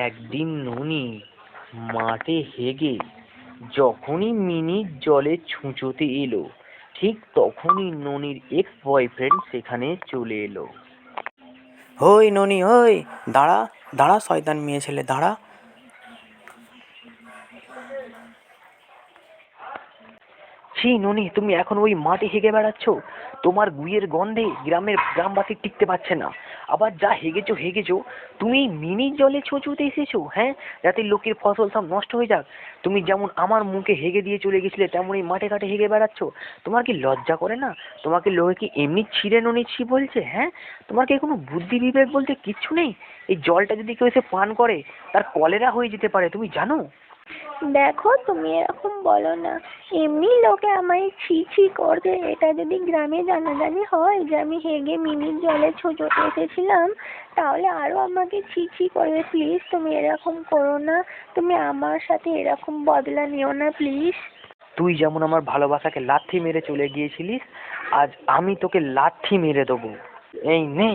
একদিন ননি মাঠে হেগে যখনই মিনির জলে ছুঁচোতে এলো, ঠিক তখনই ননির এক্স বয়ফ্রেন্ড সেখানে চলে এলো। হই ননি হই, দাঁড়া দাঁড়া শয়তান মেয়ে ছেলে দাঁড়া। ছি ননি, তুমি এখন ওই মাঠে হেগে বেড়াচ্ছ? তোমার গুইয়ের গন্ধে গ্রামবাসী টিকতে পারছে না। আবার যা হেগেছো হেগেছো, তুমি মিনির জলে ছুঁচুতে এসেছো, হ্যাঁ, যাতে লোকের ফসল সব নষ্ট হয়ে যাক। তুমি যেমন আমার মুখে হেগে দিয়ে চলে গেছিলে, তেমন এই মাঠে ঘাটে হেগে বেড়াচ্ছ। তোমার কি লজ্জা করে না? তোমাকে লোকে কি এমনি ছিঁড়ে ননি ছি বলছে? হ্যাঁ, তোমার কি কোনো বুদ্ধি বিবেক বলতে কিচ্ছু নেই? এই জলটা যদি কেউ এসে পান করে, তার কলেরা হয়ে যেতে পারে, তুমি জানো? দেখো, তুমি এরকম বলো না। এমনি লোকে আমায় ছি ছি করবে, এটা যদি গ্রামে জানাজানি হয় যে আমি হেগে মিনির জলে ছোঁচোতে এসেছিলাম, তাহলে আরো আমাকে ছি ছি করবে। প্লিজ তুমি এরকম করো না, তুমি আমার সাথে এরকম বদলা নিও না প্লিজ। তুই যেমন আমার ভালোবাসাকে লাথি মেরে চলে গিয়েছিলিস, আজ আমি তোকে লাথি মেরে দেবো। এই নে।